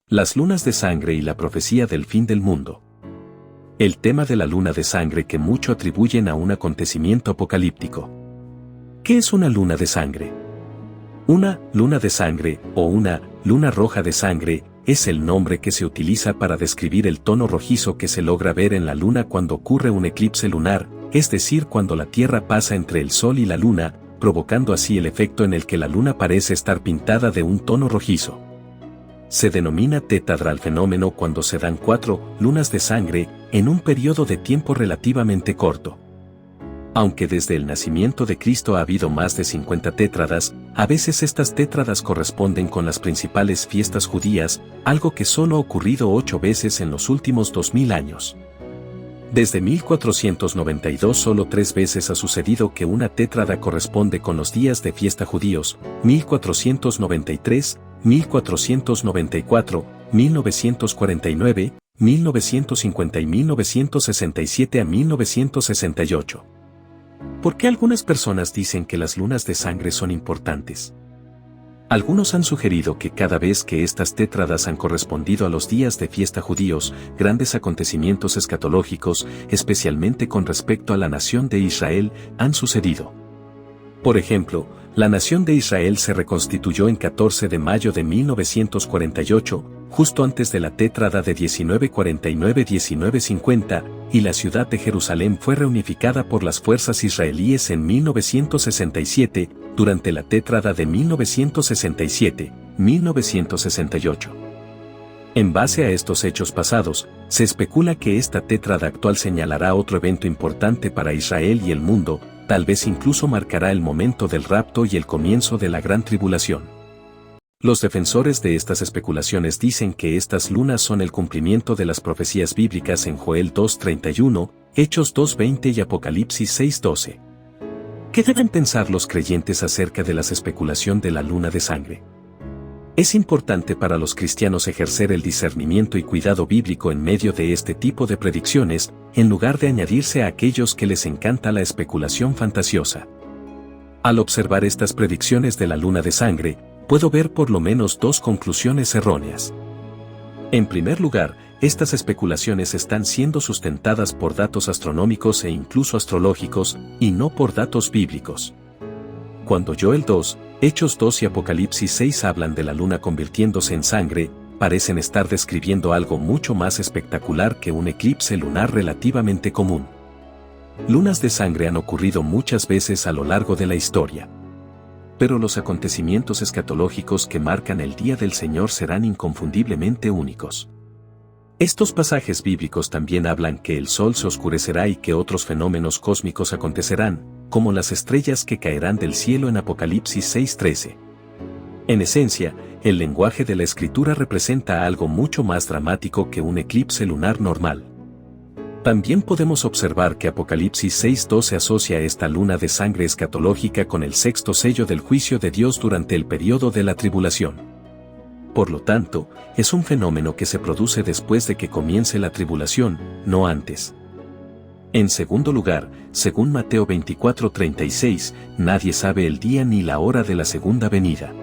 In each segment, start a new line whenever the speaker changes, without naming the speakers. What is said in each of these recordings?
Las lunas de sangre y la profecía del fin del mundo. El tema de la luna de sangre que mucho atribuyen a un acontecimiento apocalíptico. ¿Qué es una luna de sangre? Una luna de sangre, o una luna roja de sangre, es el nombre que se utiliza para describir el tono rojizo que se logra ver en la luna cuando ocurre un eclipse lunar, es decir, cuando la Tierra pasa entre el Sol y la luna, provocando así el efecto en el que la luna parece estar pintada de un tono rojizo. Se denomina tetadral fenómeno cuando se dan 4 lunas de sangre en un periodo de tiempo relativamente corto. Aunque desde el nacimiento de Cristo ha habido más de 50 tétradas, a veces estas tétradas corresponden con las principales fiestas judías, algo que solo ha ocurrido 8 veces en los últimos 2000 años. Desde 1492 solo 3 veces ha sucedido que una tétrada corresponde con los días de fiesta judíos: 1493, 1494, 1949, 1950 y 1967 a 1968. ¿Por qué algunas personas dicen que las lunas de sangre son importantes? Algunos han sugerido que cada vez que estas tétradas han correspondido a los días de fiesta judíos, grandes acontecimientos escatológicos, especialmente con respecto a la nación de Israel, han sucedido. Por ejemplo, la nación de Israel se reconstituyó en 14 de mayo de 1948, justo antes de la tétrada de 1949-1950, y la ciudad de Jerusalén fue reunificada por las fuerzas israelíes en 1967, durante la tétrada de 1967-1968. En base a estos hechos pasados, se especula que esta tétrada actual señalará otro evento importante para Israel y el mundo, tal vez incluso marcará el momento del rapto y el comienzo de la gran tribulación. Los defensores de estas especulaciones dicen que estas lunas son el cumplimiento de las profecías bíblicas en Joel 2:31, Hechos 2:20 y Apocalipsis 6:12. ¿Qué deben pensar los creyentes acerca de la especulación de la luna de sangre? Es importante para los cristianos ejercer el discernimiento y cuidado bíblico en medio de este tipo de predicciones, en lugar de añadirse a aquellos que les encanta la especulación fantasiosa. Al observar estas predicciones de la luna de sangre, puedo ver por lo menos 2 conclusiones erróneas. En primer lugar, estas especulaciones están siendo sustentadas por datos astronómicos e incluso astrológicos, y no por datos bíblicos. Cuando Joel 2, Hechos 2 y Apocalipsis 6 hablan de la luna convirtiéndose en sangre, parecen estar describiendo algo mucho más espectacular que un eclipse lunar relativamente común. Lunas de sangre han ocurrido muchas veces a lo largo de la historia. Pero los acontecimientos escatológicos que marcan el día del Señor serán inconfundiblemente únicos. Estos pasajes bíblicos también hablan que el sol se oscurecerá y que otros fenómenos cósmicos acontecerán, como las estrellas que caerán del cielo en Apocalipsis 6:13. En esencia, el lenguaje de la Escritura representa algo mucho más dramático que un eclipse lunar normal. También podemos observar que Apocalipsis 6:12 asocia esta luna de sangre escatológica con el 6º sello del juicio de Dios durante el periodo de la tribulación. Por lo tanto, es un fenómeno que se produce después de que comience la tribulación, no antes. En segundo lugar, según Mateo 24:36, nadie sabe el día ni la hora de la segunda venida.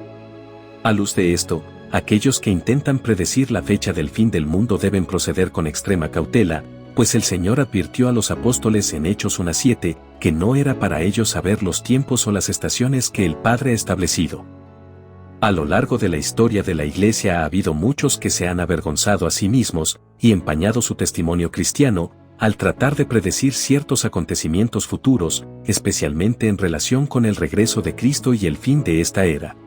A luz de esto, aquellos que intentan predecir la fecha del fin del mundo deben proceder con extrema cautela, pues el Señor advirtió a los apóstoles en Hechos 1:7, que no era para ellos saber los tiempos o las estaciones que el Padre ha establecido. A lo largo de la historia de la Iglesia ha habido muchos que se han avergonzado a sí mismos y empañado su testimonio cristiano, al tratar de predecir ciertos acontecimientos futuros, especialmente en relación con el regreso de Cristo y el fin de esta era.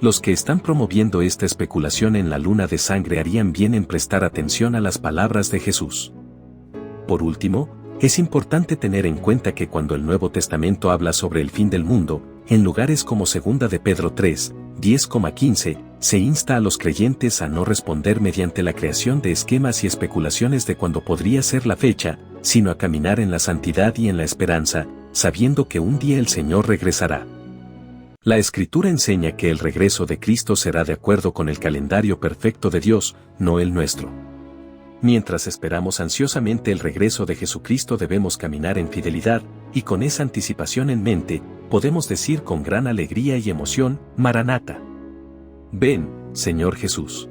Los que están promoviendo esta especulación en la luna de sangre harían bien en prestar atención a las palabras de Jesús. Por último, es importante tener en cuenta que cuando el Nuevo Testamento habla sobre el fin del mundo, en lugares como 2 de Pedro 3, 10,15, se insta a los creyentes a no responder mediante la creación de esquemas y especulaciones de cuándo podría ser la fecha, sino a caminar en la santidad y en la esperanza, sabiendo que un día el Señor regresará. La Escritura enseña que el regreso de Cristo será de acuerdo con el calendario perfecto de Dios, no el nuestro. Mientras esperamos ansiosamente el regreso de Jesucristo debemos caminar en fidelidad, y con esa anticipación en mente, podemos decir con gran alegría y emoción, Maranata. Ven, Señor Jesús.